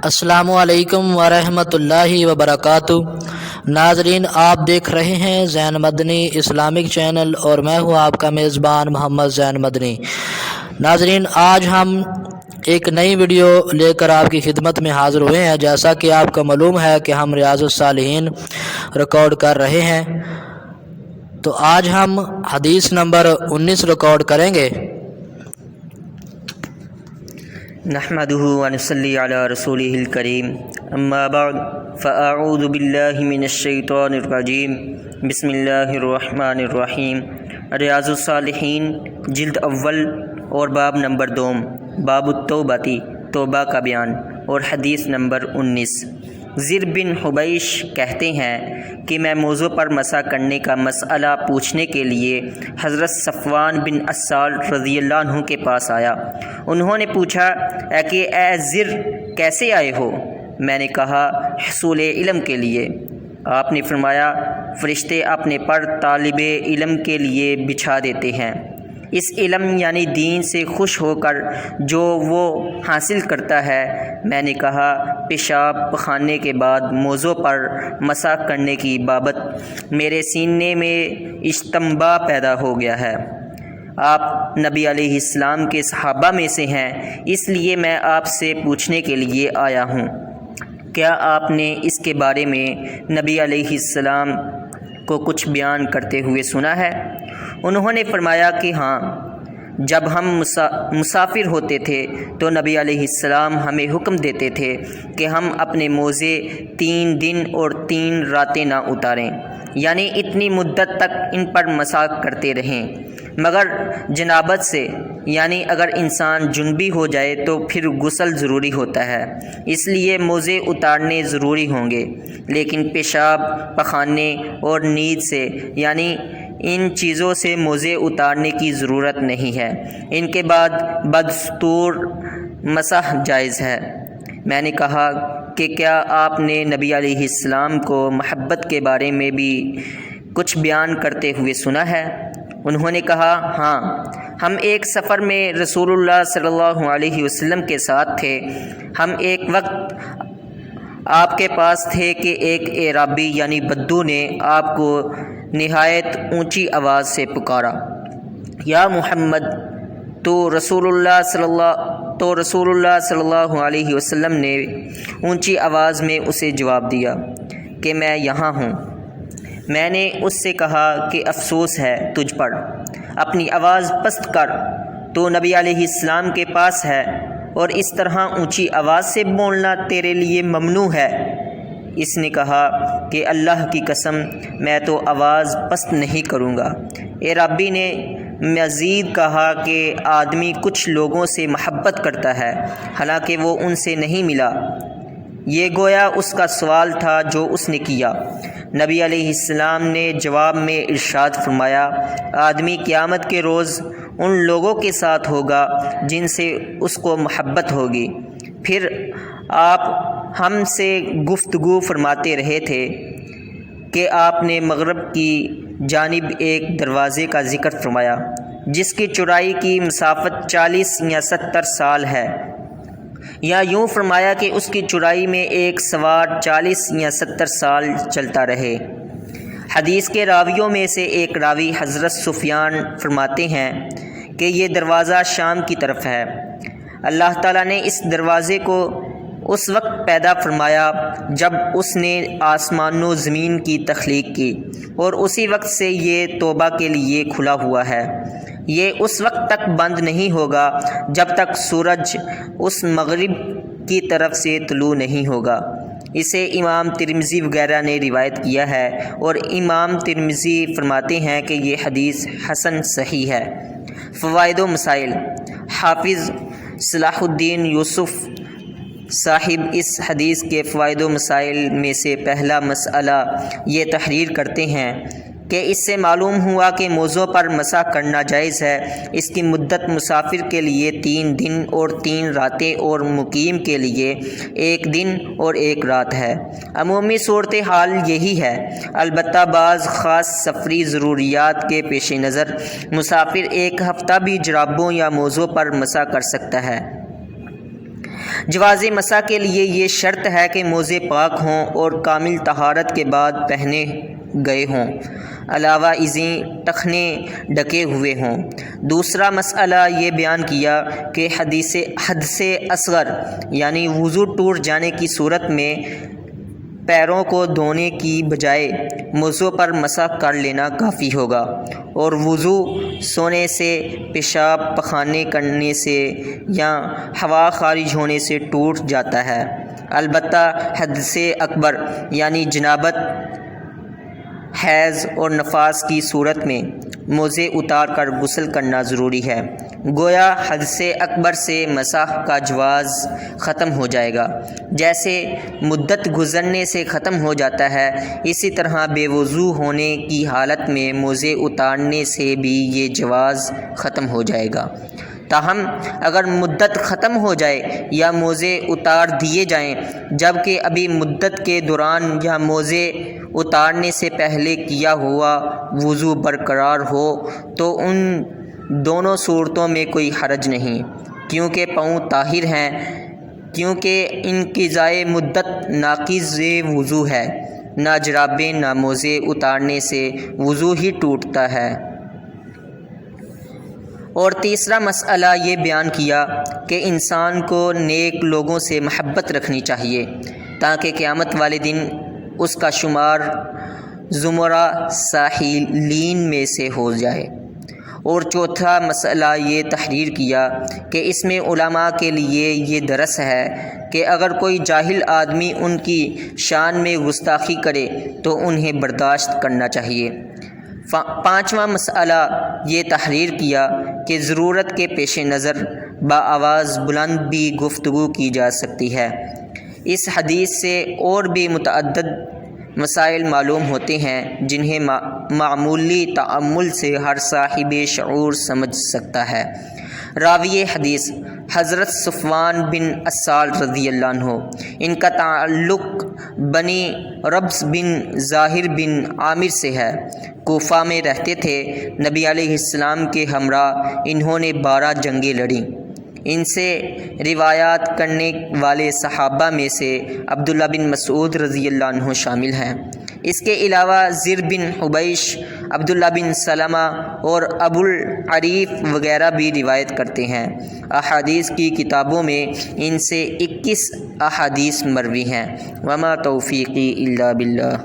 السلام علیکم ورحمۃ اللہ وبرکاتہ۔ ناظرین، آپ دیکھ رہے ہیں زین مدنی اسلامک چینل اور میں ہوں آپ کا میزبان محمد زین مدنی۔ ناظرین، آج ہم ایک نئی ویڈیو لے کر آپ کی خدمت میں حاضر ہوئے ہیں۔ جیسا کہ آپ کو معلوم ہے کہ ہم ریاض الصالحین ریکارڈ کر رہے ہیں، تو آج ہم حدیث نمبر 19 ریکارڈ کریں گے۔ نحمده ونصلي على رسوله الكريم اما بعد فاعوذ بالله من الشیطان الرجیم بسم اللہ الرحمن الرحیم۔ ریاض الصالحین جلد اول اور باب نمبر 2، باب التوبہ، توبہ کا بیان، اور حدیث نمبر 19۔ زر بن حبیش کہتے ہیں کہ میں موضوع پر مسح کرنے کا مسئلہ پوچھنے کے لیے حضرت صفوان بن اسال رضی اللہ عنہ کے پاس آیا۔ انہوں نے پوچھا کہ اے زر، کیسے آئے ہو؟ میں نے کہا حصول علم کے لیے۔ آپ نے فرمایا فرشتے اپنے پر طالب علم کے لیے بچھا دیتے ہیں۔ اس علم یعنی دین سے خوش ہو کر جو وہ حاصل کرتا ہے۔ میں نے کہا پیشاب پخانے کے بعد موضوع پر مسح کرنے کی بابت میرے سینے میں اجتماع پیدا ہو گیا ہے۔ آپ نبی علیہ السلام کے صحابہ میں سے ہیں، اس لیے میں آپ سے پوچھنے کے لیے آیا ہوں، کیا آپ نے اس کے بارے میں نبی علیہ السلام کو کچھ بیان کرتے ہوئے سنا ہے؟ انہوں نے فرمایا کہ ہاں، جب ہم مسافر ہوتے تھے تو نبی علیہ السلام ہمیں حکم دیتے تھے کہ ہم اپنے موزے 3 دن اور 3 راتیں نہ اتاریں، یعنی اتنی مدت تک ان پر مسح کرتے رہیں، مگر جنابت سے، یعنی اگر انسان جنبی ہو جائے تو پھر غسل ضروری ہوتا ہے، اس لیے موزے اتارنے ضروری ہوں گے، لیکن پیشاب پخانے اور نیند سے، یعنی ان چیزوں سے موزے اتارنے کی ضرورت نہیں ہے۔ ان کے بعد بدستور مسح جائز ہے۔ میں نے کہا کہ کیا آپ نے نبی علیہ السلام کو محبت کے بارے میں بھی کچھ بیان کرتے ہوئے سنا ہے؟ انہوں نے کہا ہاں، ہم ایک سفر میں رسول اللہ صلی اللہ علیہ وسلم کے ساتھ تھے۔ ہم ایک وقت آپ کے پاس تھے کہ ایک اعرابی یعنی بدو نے آپ کو نہایت اونچی آواز سے پکارا، یا محمد! تو رسول اللہ صلی اللہ علیہ وسلم نے اونچی آواز میں اسے جواب دیا کہ میں یہاں ہوں۔ میں نے اس سے کہا کہ افسوس ہے تجھ پر، اپنی آواز پست کر، تو نبی علیہ السلام کے پاس ہے اور اس طرح اونچی آواز سے بولنا تیرے لیے ممنوع ہے۔ اس نے کہا کہ اللہ کی قسم، میں تو آواز پست نہیں کروں گا۔ اعرابی نے مزید کہا کہ آدمی کچھ لوگوں سے محبت کرتا ہے، حالانکہ وہ ان سے نہیں ملا۔ یہ گویا اس کا سوال تھا جو اس نے کیا۔ نبی علیہ السلام نے جواب میں ارشاد فرمایا، آدمی قیامت کے روز ان لوگوں کے ساتھ ہوگا جن سے اس کو محبت ہوگی۔ پھر آپ ہم سے گفتگو فرماتے رہے تھے کہ آپ نے مغرب کی جانب ایک دروازے کا ذکر فرمایا جس کی چوڑائی کی مسافت 40 یا 70 سال ہے، یا یوں فرمایا کہ اس کی چوڑائی میں ایک سوار 40 یا 70 سال چلتا رہے۔ حدیث کے راویوں میں سے ایک راوی حضرت سفیان فرماتے ہیں کہ یہ دروازہ شام کی طرف ہے۔ اللہ تعالیٰ نے اس دروازے کو اس وقت پیدا فرمایا جب اس نے آسمان و زمین کی تخلیق کی، اور اسی وقت سے یہ توبہ کے لیے کھلا ہوا ہے۔ یہ اس وقت تک بند نہیں ہوگا جب تک سورج اس مغرب کی طرف سے طلوع نہیں ہوگا۔ اسے امام ترمذی وغیرہ نے روایت کیا ہے، اور امام ترمذی فرماتے ہیں کہ یہ حدیث حسن صحیح ہے۔ فوائد و مسائل۔ حافظ صلاح الدین یوسف صاحب اس حدیث کے فوائد و مسائل میں سے پہلا مسئلہ یہ تحریر کرتے ہیں کہ اس سے معلوم ہوا کہ موضوع پر مسح کرنا جائز ہے۔ اس کی مدت مسافر کے لیے 3 دن اور 3 راتیں اور مقیم کے لیے 1 دن اور 1 رات ہے۔ عمومی صورتحال یہی ہے، البتہ بعض خاص سفری ضروریات کے پیش نظر مسافر 1 ہفتہ بھی جرابوں یا موزوں پر مسح کر سکتا ہے۔ جواز مسح کے لیے یہ شرط ہے کہ موزے پاک ہوں اور کامل طہارت کے بعد پہنے گئے ہوں، علاوہ ازیں ٹخنے ڈھکے ہوئے ہوں۔ دوسرا مسئلہ یہ بیان کیا کہ حدث اصغر یعنی وضو ٹوٹ جانے کی صورت میں پیروں کو دھونے کی بجائے موزوں پر مسح کر لینا کافی ہوگا، اور وضو سونے سے، پیشاب پخانے کرنے سے یا ہوا خارج ہونے سے ٹوٹ جاتا ہے۔ البتہ حدث اکبر یعنی جنابت، حیض اور نفاس کی صورت میں موزے اتار کر غسل کرنا ضروری ہے، گویا حدث اکبر سے مسح کا جواز ختم ہو جائے گا۔ جیسے مدت گزرنے سے ختم ہو جاتا ہے، اسی طرح بے وضو ہونے کی حالت میں موزے اتارنے سے بھی یہ جواز ختم ہو جائے گا۔ تاہم اگر مدت ختم ہو جائے یا موزے اتار دیے جائیں جبکہ ابھی مدت کے دوران یا موزے اتارنے سے پہلے کیا ہوا وضو برقرار ہو تو ان دونوں صورتوں میں کوئی حرج نہیں، کیونکہ پاؤں طاہر ہیں، کیونکہ انقضاء مدت ناقض وضو ہے۔ نہ جرابیں نہ موزے اتارنے سے وضو ہی ٹوٹتا ہے۔ اور تیسرا مسئلہ یہ بیان کیا کہ انسان کو نیک لوگوں سے محبت رکھنی چاہیے تاکہ قیامت والے دن اس کا شمار زمرہ صالحین میں سے ہو جائے۔ اور چوتھا مسئلہ یہ تحریر کیا کہ اس میں علماء کے لیے یہ درس ہے کہ اگر کوئی جاہل آدمی ان کی شان میں گستاخی کرے تو انہیں برداشت کرنا چاہیے۔ پانچواں مسئلہ یہ تحریر کیا کہ ضرورت کے پیش نظر بآواز بلند بھی گفتگو کی جا سکتی ہے۔ اس حدیث سے اور بھی متعدد مسائل معلوم ہوتے ہیں جنہیں معمولی تأمل سے ہر صاحب شعور سمجھ سکتا ہے۔ راوی حدیث حضرت صفوان بن اسال رضی اللہ عنہ، ان کا تعلق بنی ربض بن ظاہر بن عامر سے ہے، کوفہ میں رہتے تھے۔ نبی علیہ السلام کے ہمراہ انہوں نے 12 جنگیں لڑیں۔ ان سے روایات کرنے والے صحابہ میں سے عبداللہ بن مسعود رضی اللہ عنہ شامل ہیں۔ اس کے علاوہ زر بن حبیش، عبداللہ بن سلمہ اور ابو العریف وغیرہ بھی روایت کرتے ہیں۔ احادیث کی کتابوں میں ان سے 21 احادیث مروی ہیں۔ وما توفیقی الا باللہ۔